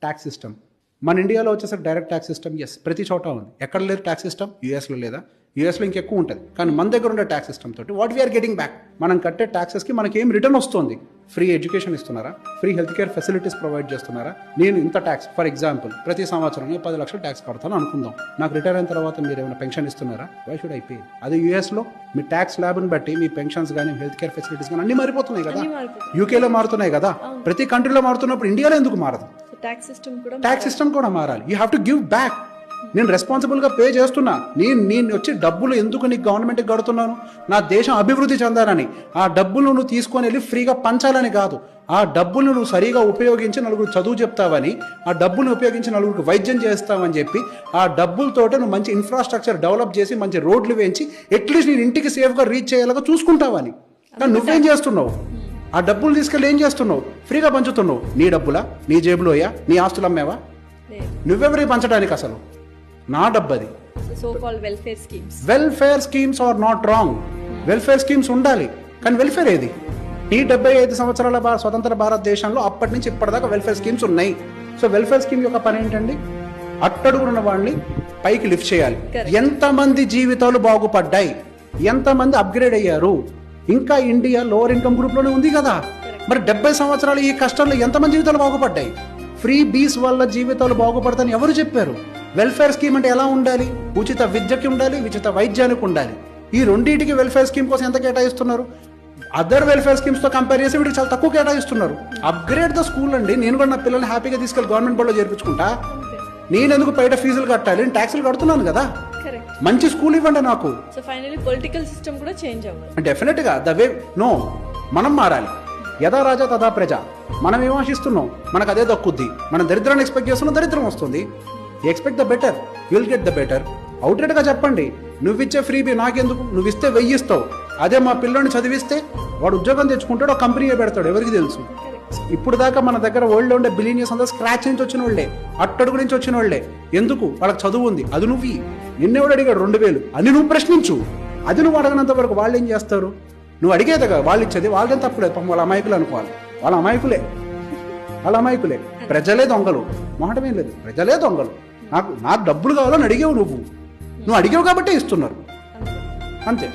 Tax system. మన ఇండియాలో వచ్చేసరికి డైరెక్ట్ ట్యాక్స్ సిస్టమ్ ఎస్ ప్రతి చోట ఉంది. ఎక్కడ లేదు ట్యాక్స్ సిస్టమ్? యూఎస్లో లేదా? యూఎస్లో ఇంకెక్కువ ఉంటుంది. కానీ మన దగ్గర ఉండే ట్యాక్స్ సిస్టమ్ తోటి వాట్ వీఆర్ గెటింగ్ బ్యాక్, మనం కట్టే ట్యాక్సెస్కి మనకి ఏం రిటర్న్ వస్తుంది? ఫ్రీ ఎడ్యుకేషన్ ఇస్తున్నారా? Free health care facilities provide చేస్తున్నారా? నేను ఇంత ట్యాక్స్, ఫర్ ఎగ్జాంపుల్ ప్రతి సంవత్సరం 10 లక్షలు ట్యాక్స్ కడతాను అనుకుందాం. నాకు రిటైర్ అయిన తర్వాత మీరు ఏమైనా పెన్షన్ ఇస్తున్నారా? Why should I pay? అదే యూఎస్లో మీ ట్యాక్స్ ల్యాబ్ని బట్టి మీ పెన్షన్స్ కానీ హెల్త్ కేర్ ఫెసిలిటీస్ కానీ అన్ని మారిపోతున్నాయి కదా. యూకేలో మారుతున్నాయి కదా, ప్రతి కంట్రీలో మారుతున్నప్పుడు ఇండియాలో ఎందుకు మారదు? ట్యాక్స్ సిస్టమ్ కూడా మారాలి. You have to give back. నేను రెస్పాన్సిబుల్గా పే చేస్తున్నా. నేను వచ్చి డబ్బులు ఎందుకు నీకు గవర్నమెంట్కి కడుతున్నాను? నా దేశం అభివృద్ధి చెందాలని. ఆ డబ్బులు నువ్వు తీసుకొని వెళ్ళి ఫ్రీగా పంచాలని కాదు. ఆ డబ్బులు నువ్వు సరిగా ఉపయోగించి నలుగురు చదువు చెప్తావని, ఆ డబ్బులను ఉపయోగించి నలుగురికి వైద్యం చేస్తావని చెప్పి, ఆ డబ్బులతోటే నువ్వు మంచి ఇన్ఫ్రాస్ట్రక్చర్ డెవలప్ చేసి మంచి రోడ్లు వేయించి అట్లీస్ట్ నేను ఇంటికి సేఫ్గా రీచ్ చేయాలని చూసుకుంటావని. కానీ నువ్వేం చేస్తున్నావు? ఆ డబ్బులు తీసుకెళ్ళి ఏం చేస్తున్నావు? ఫ్రీగా పంచుతున్నావు. నీ డబ్బులా? నీ జేబులోయా? నీ ఆస్తులు అమ్మేవా? నువ్వెవరికి పంచడానికి? అసలు నా డబ్బు అది. Welfare schemes are not wrong. Welfare schemes ఉండాలి, కానీ వెల్ఫేర్ ఏది? ఈ 75 సంవత్సరాల స్వతంత్ర భారతదేశంలో అప్పటి నుంచి ఇప్పటిదాకా వెల్ఫేర్ స్కీమ్స్ ఉన్నాయి. సో వెల్ఫేర్ స్కీమ్ యొక్క పని ఏంటండి? అట్టడుగున్న వాళ్ళని పైకి లిఫ్ట్ చేయాలి. ఎంతమంది జీవితాలు బాగుపడ్డాయి, ఎంతమంది అప్గ్రేడ్ అయ్యారు? ఇంకా ఇండియా లోవర్ ఇన్కమ్ గ్రూప్లోనే ఉంది కదా. మరి 70 సంవత్సరాలు ఈ కష్టంలో ఎంతమంది జీవితాలు బాగుపడ్డాయి? ఫ్రీ బీస్ వల్ల జీవితాలు బాగుపడతాయని ఎవరు చెప్పారు? వెల్ఫేర్ స్కీమ్ అంటే ఎలా ఉండాలి? ఉచిత విద్యకి ఉండాలి, ఉచిత వైద్యానికి ఉండాలి. ఈ రెండింటికి వెల్ఫేర్ స్కీమ్ కోసం ఎంత కేటాయిస్తున్నారు? అదర్ వెల్ఫేర్ స్కీమ్స్తో కంపేర్ చేసి వీటికి చాలా తక్కువ కేటాయిస్తున్నారు. అప్గ్రేడ్ ద స్కూల్ అండి. నేను కూడా నా పిల్లల్ని హ్యాపీగా తీసుకెళ్ళి గవర్నమెంట్ బడిలో చేర్పించుకుంటా. నేను ఎందుకు బయట ఫీజులు కట్టాలి? నేను ట్యాక్సులు కడుతున్నాను కదా. మంచి స్కూల్ ఇవ్వండి నాకు. సో ఫైనల్లీ పొలిటికల్ సిస్టమ్ కూడా చేంజ్ అవ్వాలి. డెఫినెట్ గా ద వే నో, మనం మారాలి. యథా రాజా తథా ప్రజ. మనం ఏం ఆశిస్తున్నాం? మనకు అదే దక్కుద్ది. మనం దరిద్రాన్ని ఎక్స్పెక్ట్ చేస్తున్నాం, దరిద్రం వస్తుంది. Expect the better, you will get the better. Outlet గా చెప్పండి, నువ్విచ్చే ఫ్రీబీ నాకెందుకు? నువ్వు ఇస్తే 1000 ఇస్తావు. అదే మా పిల్లని చదివిస్తే వాడు ఉద్యోగం తెచ్చుకుంటాడు, ఒక కంపెనీ పెడతాడు, ఎవరికి తెలుసు? ఇప్పుడు దాకా మన దగ్గర వరల్డ్లో ఉండే బిలియనియర్స్ అంతా స్క్రాచ్ నుంచి వచ్చిన వాళ్ళే, అట్టడుగు నుంచి వచ్చిన వాళ్ళే. ఎందుకు? వాళ్ళకి చదువు ఉంది, అది నువ్వు. నిన్నెవడు అడిగాడు 2000 అని నువ్వు ప్రశ్నించు. అది నువ్వు అడగనంత వరకు వాళ్ళు ఏం చేస్తారు? నువ్వు అడిగేది కదా వాళ్ళు ఇచ్చేది. వాళ్ళదేం తప్పులేదు, వాళ్ళ అమాయకులు అనుకోవాలి. వాళ్ళ అమాయకులే. ప్రజలే దొంగలు, మాటమేం లేదు. ప్రజలే దొంగలు. నాకు డబ్బులు కావాలని అడిగావు నువ్వు అడిగావు కాబట్టే ఇస్తున్నారు, అంతే.